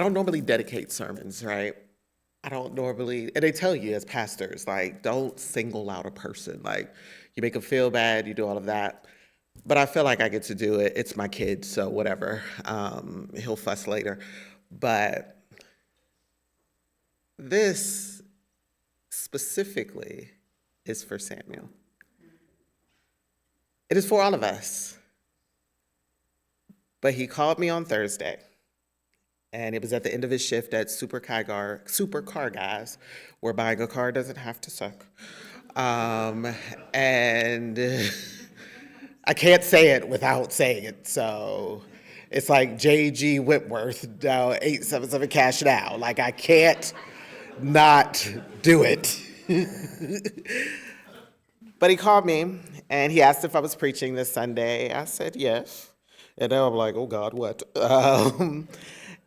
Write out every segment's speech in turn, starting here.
I don't normally dedicate sermons, right? I don't normally, and they tell you as pastors, like, don't single out a person. Like, you make them feel bad, you do all of that. But I feel like I get to do it. It's my kid, so whatever. He'll fuss later. But this specifically is for Samuel. It is for all of us. But he called me on Thursday, and it was at the end of his shift at Supercar Guys, where buying a car doesn't have to suck. And I can't say it without saying it, so it's like J.G. Whitworth, 877 Cash Now. Like, I can't not do it. But he called me, and he asked if I was preaching this Sunday. I said yes. And now I'm like, oh God, what?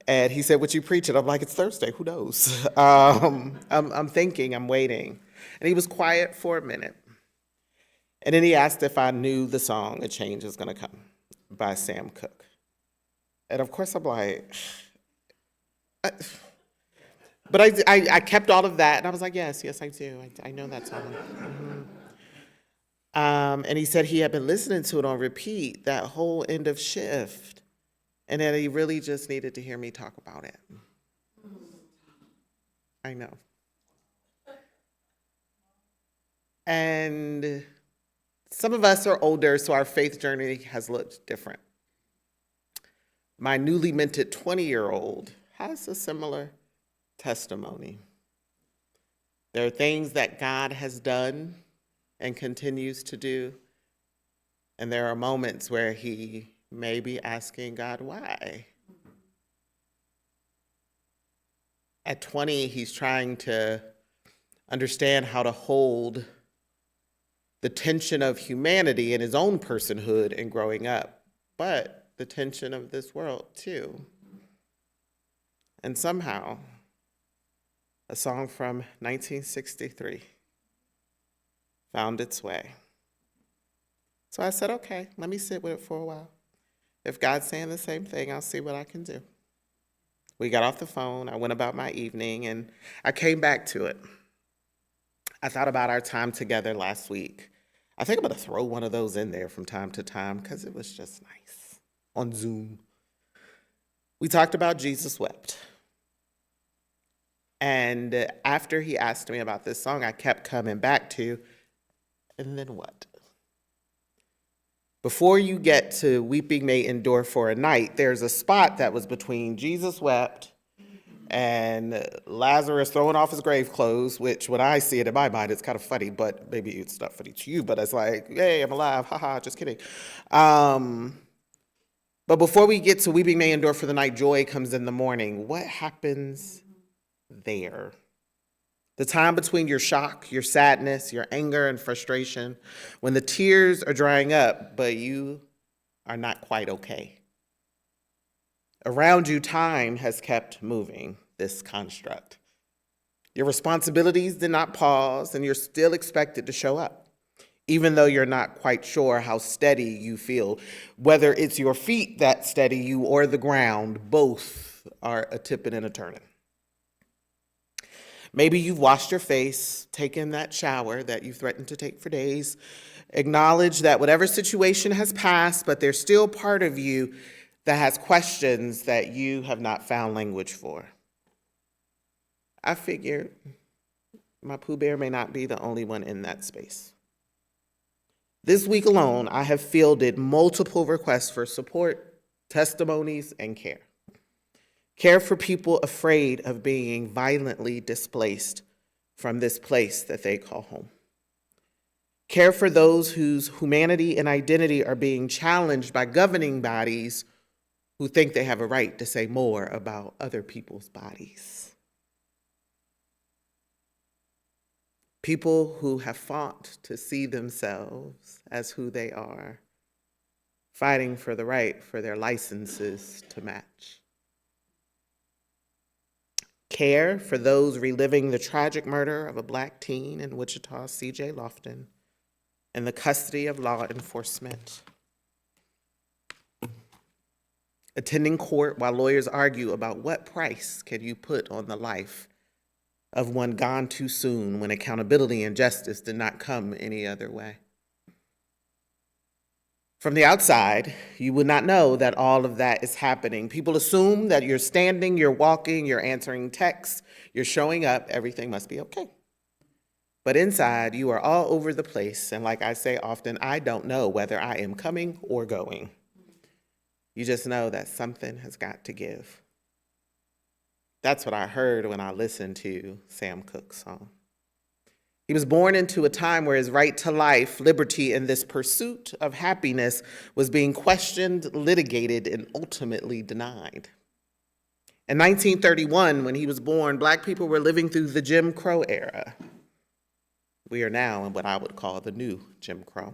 And he said, what you preaching? I'm like, it's Thursday, who knows? I'm thinking, I'm waiting. And he was quiet for a minute. And then he asked if I knew the song, A Change Is Gonna Come by Sam Cooke. And of course I'm like, but I kept all of that, and I was like, yes, I do. I know that song. And he said he had been listening to it on repeat that whole end of shift, and that he really just needed to hear me talk about it. I know. And some of us are older, so our faith journey has looked different. My newly minted 20-year-old has a similar testimony. There are things that God has done and continues to do, and there are moments where he may be asking God why. At 20, he's trying to understand how to hold the tension of humanity and his own personhood and growing up, but the tension of this world too. And somehow, a song from 1963 found its way. So I said, okay, let me sit with it for a while. If God's saying the same thing, I'll see what I can do. We got off the phone, I went about my evening, and I came back to it. I thought about our time together last week. I think I'm gonna throw one of those in there from time to time because it was just nice on Zoom. We talked about Jesus Wept. And after he asked me about this song, I kept coming back to, and then what? Before you get to Weeping May Endure for a Night, there's a spot that was between Jesus Wept and Lazarus throwing off his grave clothes, which when I see it in my mind, it's kind of funny, but maybe it's not funny to you, but it's like, hey, I'm alive, haha, just kidding. But before we get to Weeping May Endure for the Night, Joy Comes in the Morning, what happens there? The time between your shock, your sadness, your anger, and frustration, when the tears are drying up, but you are not quite okay. Around you, time has kept moving, this construct. Your responsibilities did not pause, and you're still expected to show up, even though you're not quite sure how steady you feel. Whether it's your feet that steady you or the ground, both are a tipping and a turning. Maybe you've washed your face, taken that shower that you threatened to take for days, acknowledge that whatever situation has passed, but there's still part of you that has questions that you have not found language for. I figured my Pooh Bear may not be the only one in that space. This week alone, I have fielded multiple requests for support, testimonies, and care. Care for people afraid of being violently displaced from this place that they call home. Care for those whose humanity and identity are being challenged by governing bodies who think they have a right to say more about other people's bodies. People who have fought to see themselves as who they are, fighting for the right for their licenses to match. Care for those reliving the tragic murder of a Black teen in Wichita, C.J. Lofton, in the custody of law enforcement. attending court while lawyers argue about what price can you put on the life of one gone too soon when accountability and justice did not come any other way. From the outside, you would not know that all of that is happening. People assume that you're standing, you're walking, you're answering texts, you're showing up, everything must be okay. But inside, you are all over the place, and like I say often, I don't know whether I am coming or going. You just know that something has got to give. That's what I heard when I listened to Sam Cooke's song. He was born into a time where his right to life, liberty, and this pursuit of happiness was being questioned, litigated, and ultimately denied. In 1931, when he was born, Black people were living through the Jim Crow era. We are now in what I would call the new Jim Crow.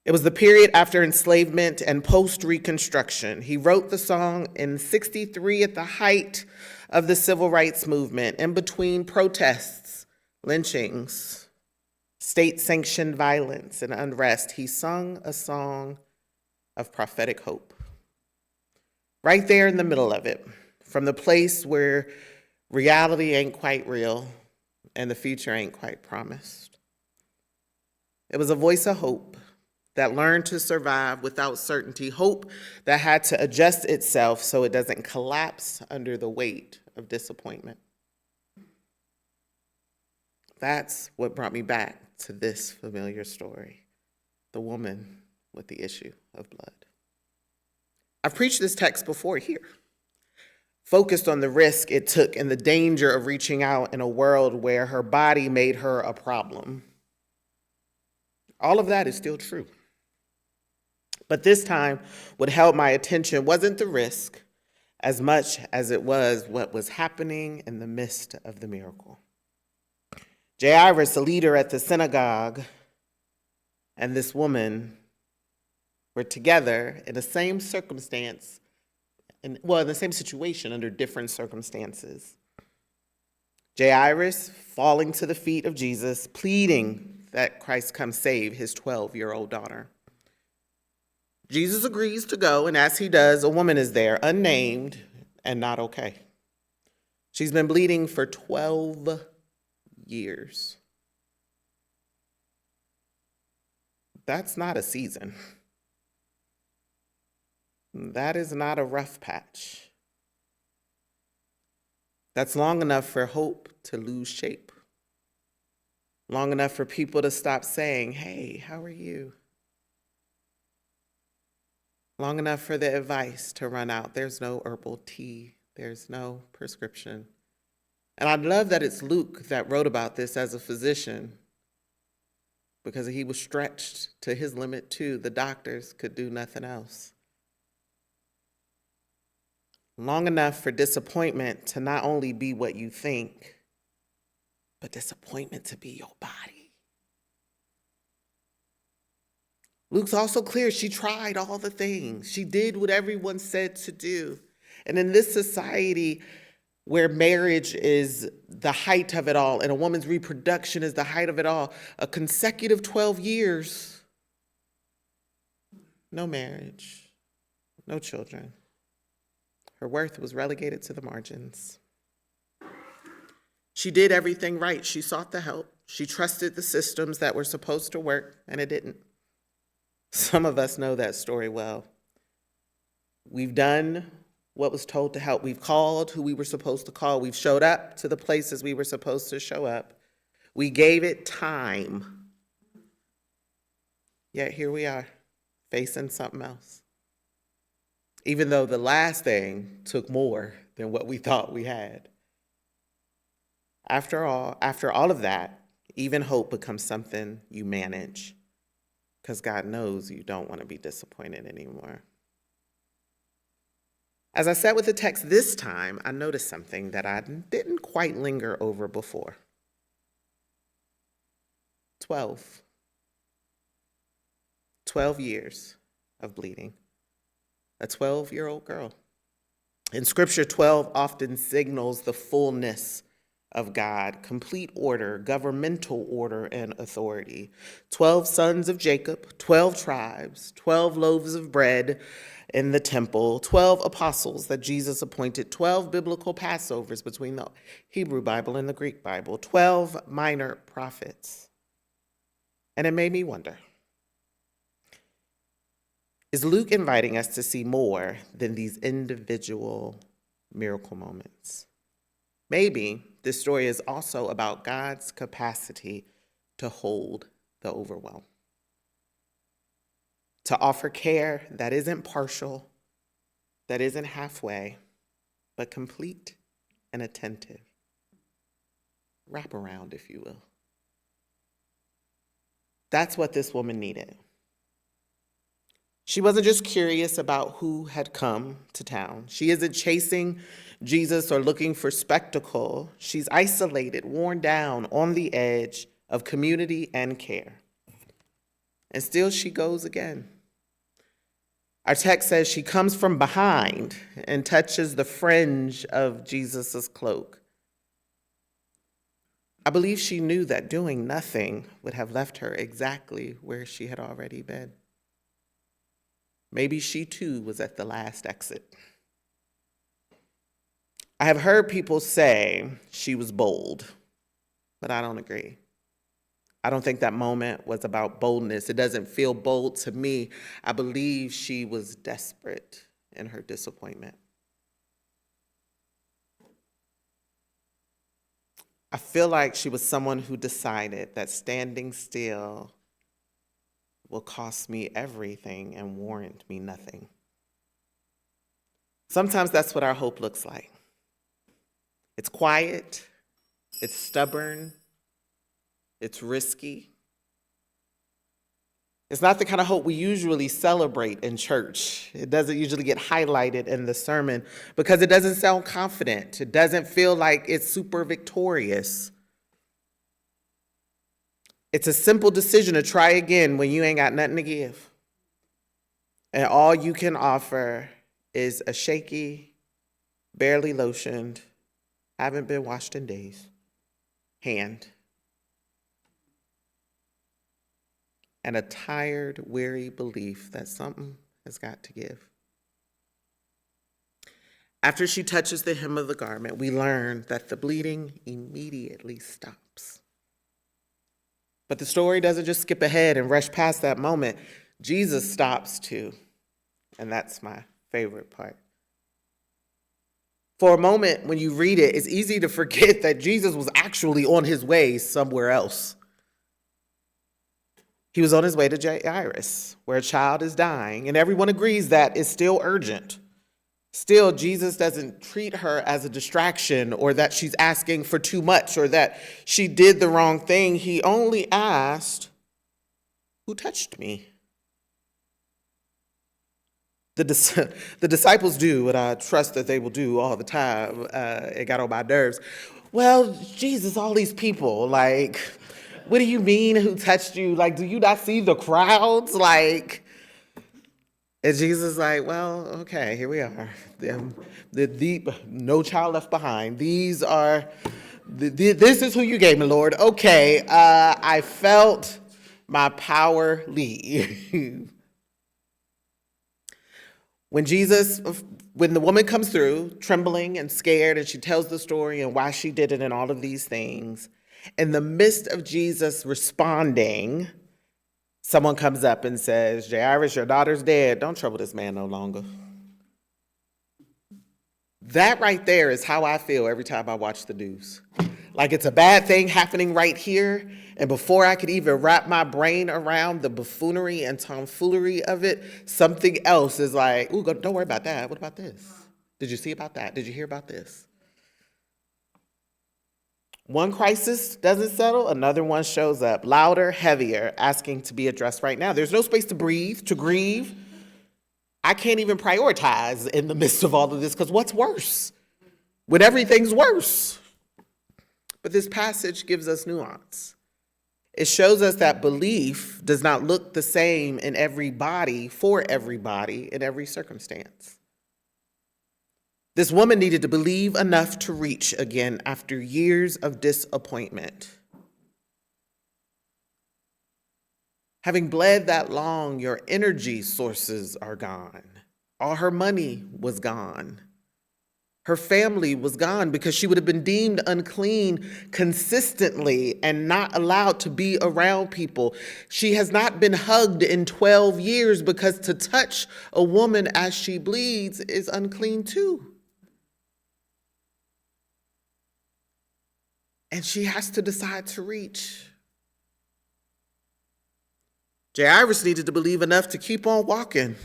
It was the period after enslavement and post-Reconstruction. He wrote the song in '63 at the height of the civil rights movement, in between protests, lynchings, state-sanctioned violence, and unrest. He sung a song of prophetic hope. Right there in the middle of it, from the place where reality ain't quite real and the future ain't quite promised. It was a voice of hope that learned to survive without certainty, hope that had to adjust itself so it doesn't collapse under the weight of disappointment. That's what brought me back to this familiar story, the woman with the issue of blood. I've preached this text before here, focused on the risk it took and the danger of reaching out in a world where her body made her a problem. All of that is still true. But this time, what held my attention wasn't the risk as much as it was what was happening in the midst of the miracle. Jairus, the leader at the synagogue, and this woman were together in the same circumstance, in the same situation under different circumstances. Jairus falling to the feet of Jesus, pleading that Christ come save his 12-year-old daughter. Jesus agrees to go, and as he does, a woman is there, unnamed and not okay. She's been bleeding for 12 years. That's not a season. That is not a rough patch. That's long enough for hope to lose shape. Long enough for people to stop saying, "Hey, how are you?" Long enough for the advice to run out. There's no herbal tea. There's no prescription. And I love that it's Luke that wrote about this as a physician, because he was stretched to his limit too. The doctors could do nothing else. Long enough for disappointment to not only be what you think, but disappointment to be your body. Luke's also clear, she tried all the things. She did what everyone said to do. And in this society where marriage is the height of it all and a woman's reproduction is the height of it all, a consecutive 12 years, no marriage, no children. Her worth was relegated to the margins. She did everything right. She sought the help. She trusted the systems that were supposed to work, and it didn't. Some of us know that story well. We've done what was told to help. We've called who we were supposed to call. We've showed up to the places we were supposed to show up. We gave it time. Yet here we are, facing something else. Even though the last thing took more than what we thought we had. After all of that, even hope becomes something you manage, because God knows you don't want to be disappointed anymore. As I sat with the text this time, I noticed something that I didn't quite linger over before. 12 years of bleeding. A 12-year-old girl. In Scripture, 12 often signals the fullness of God, complete order, governmental order, and authority. 12 sons of Jacob, 12 tribes, 12 loaves of bread in the temple, 12 apostles that Jesus appointed, 12 biblical Passovers between the Hebrew Bible and the Greek Bible, 12 minor prophets. And it made me wonder, is Luke inviting us to see more than these individual miracle moments? Maybe this story is also about God's capacity to hold the overwhelm, to offer care that isn't partial, that isn't halfway, but complete and attentive. Wraparound, if you will. That's what this woman needed. She wasn't just curious about who had come to town. She isn't chasing Jesus or looking for spectacle. She's isolated, worn down, on the edge of community and care. And still she goes again. Our text says she comes from behind and touches the fringe of Jesus' cloak. I believe she knew that doing nothing would have left her exactly where she had already been. Maybe she too was at the last exit. I have heard people say she was bold, but I don't agree. I don't think that moment was about boldness. It doesn't feel bold to me. I believe she was desperate in her disappointment. I feel like she was someone who decided that standing still will cost me everything and warrant me nothing. Sometimes that's what our hope looks like. It's quiet, it's stubborn, it's risky. It's not the kind of hope we usually celebrate in church. It doesn't usually get highlighted in the sermon because it doesn't sound confident. It doesn't feel like it's super victorious. It's a simple decision to try again when you ain't got nothing to give. And all you can offer is a shaky, barely lotioned, haven't been washed in days hand. And a tired, weary belief that something has got to give. After she touches the hem of the garment, we learn that the bleeding immediately stops. But the story doesn't just skip ahead and rush past that moment. Jesus stops too. And that's my favorite part. For a moment, when you read it, it's easy to forget that Jesus was actually on his way somewhere else. He was on his way to Jairus, where a child is dying, and everyone agrees that it's still urgent. Still, Jesus doesn't treat her as a distraction or that she's asking for too much or that she did the wrong thing. He only asked, "Who touched me?" The disciples do what I trust that they will do all the time. It got on my nerves. Well, Jesus, all these people, like, what do you mean who touched you? Like, do you not see the crowds? Like, and Jesus is like, well, okay, here we are. No child left behind. These are, this is who you gave me, Lord. Okay, I felt my power leave. When the woman comes through, trembling and scared, and she tells the story and why she did it and all of these things, in the midst of Jesus responding, someone comes up and says, "Jairus, your daughter's dead. Don't trouble this man no longer." That right there is how I feel every time I watch the news. Like it's a bad thing happening right here, and before I could even wrap my brain around the buffoonery and tomfoolery of it, something else is like, ooh, don't worry about that. What about this? Did you see about that? Did you hear about this? One crisis doesn't settle, another one shows up, louder, heavier, asking to be addressed right now. There's no space to breathe, to grieve. I can't even prioritize in the midst of all of this, because what's worse? When everything's worse. But this passage gives us nuance. It shows us that belief does not look the same in everybody, for everybody, in every circumstance. This woman needed to believe enough to reach again after years of disappointment. Having bled that long, your energy sources are gone. All her money was gone. Her family was gone because she would have been deemed unclean consistently and not allowed to be around people. She has not been hugged in 12 years because to touch a woman as she bleeds is unclean too. And she has to decide to reach. Jairus needed to believe enough to keep on walking,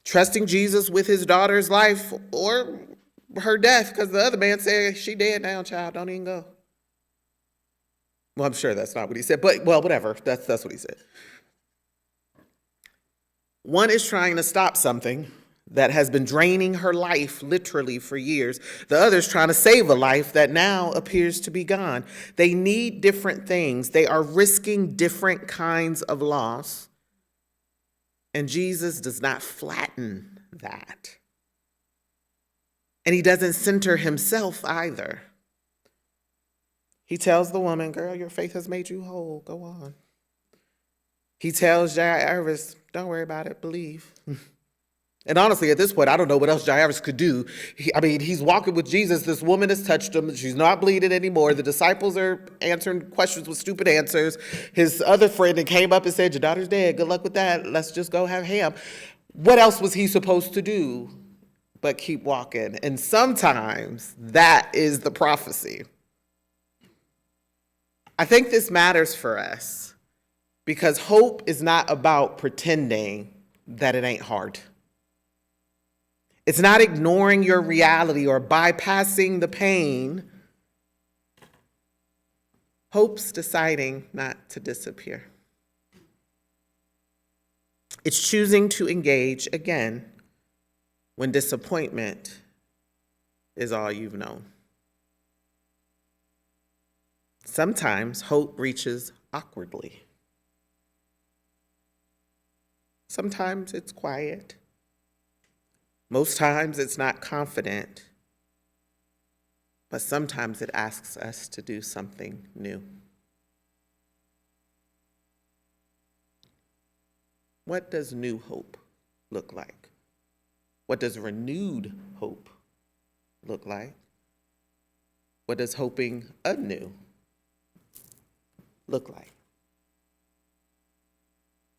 trusting Jesus with his daughter's life or her death, because the other man said, she dead now, child, don't even go. Well, I'm sure that's not what he said, but well, whatever, that's what he said. One is trying to stop something that has been draining her life literally for years. The other is trying to save a life that now appears to be gone. They need different things. They are risking different kinds of loss. And Jesus does not flatten that. And he doesn't center himself either. He tells the woman, girl, your faith has made you whole. Go on. He tells Jairus, don't worry about it, believe. And honestly, at this point, I don't know what else Jairus could do. He's walking with Jesus. This woman has touched him. She's not bleeding anymore. The disciples are answering questions with stupid answers. His other friend came up and said, your daughter's dead. Good luck with that. Let's just go have ham. What else was he supposed to do but keep walking? And sometimes that is the prophecy. I think this matters for us because hope is not about pretending that it ain't hard. It's not ignoring your reality or bypassing the pain. Hope's deciding not to disappear. It's choosing to engage again when disappointment is all you've known. Sometimes hope reaches awkwardly. Sometimes it's quiet. Most times it's not confident, but sometimes it asks us to do something new. What does new hope look like? What does renewed hope look like? What does hoping anew look like?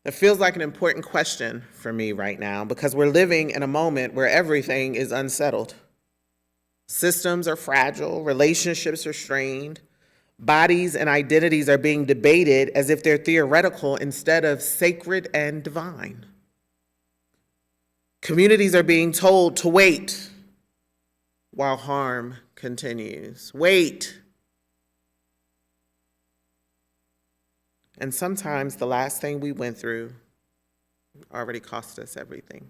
It feels like an important question for me right now because we're living in a moment where everything is unsettled. Systems are fragile, relationships are strained, bodies and identities are being debated as if they're theoretical instead of sacred and divine. Communities are being told to wait while harm continues. Wait. And sometimes the last thing we went through already cost us everything.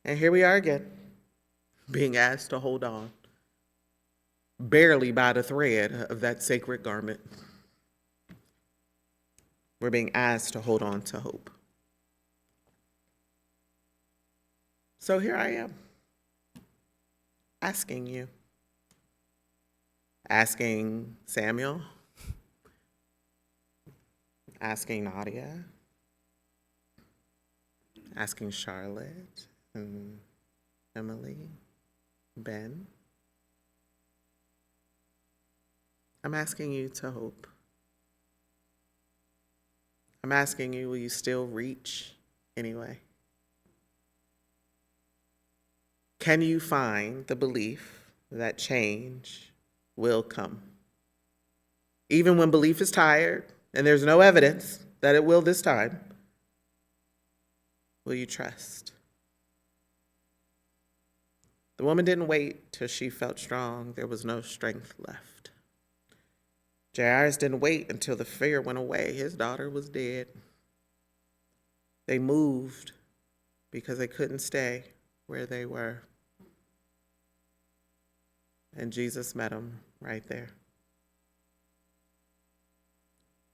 And here we are again, being asked to hold on, barely by the thread of that sacred garment. We're being asked to hold on to hope. So here I am, asking you, asking Samuel, asking Nadia, asking Charlotte and Emily, Ben. I'm asking you to hope. I'm asking you, will you still reach anyway? Can you find the belief that change will come? Even when belief is tired, and there's no evidence that it will this time, will you trust? The woman didn't wait till she felt strong. There was no strength left. Jairus didn't wait until the fear went away. His daughter was dead. They moved because they couldn't stay where they were. And Jesus met them right there.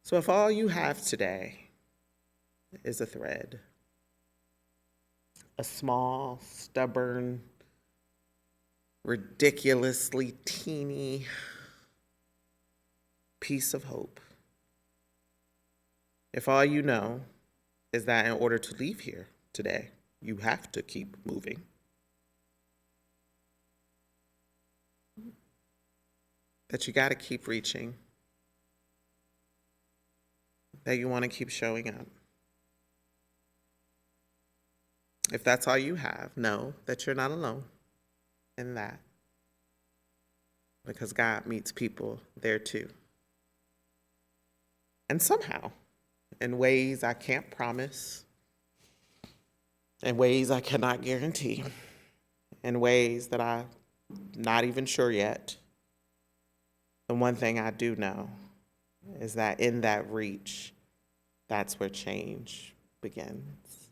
So if all you have today is a thread, a small, stubborn ridiculously teeny piece of hope. If all you know is that in order to leave here today, you have to keep moving, that you got to keep reaching, that you want to keep showing up. If that's all you have, know that you're not alone in that, because God meets people there too. And somehow, in ways I can't promise, in ways I cannot guarantee, in ways that I'm not even sure yet, the one thing I do know is that in that reach, that's where change begins.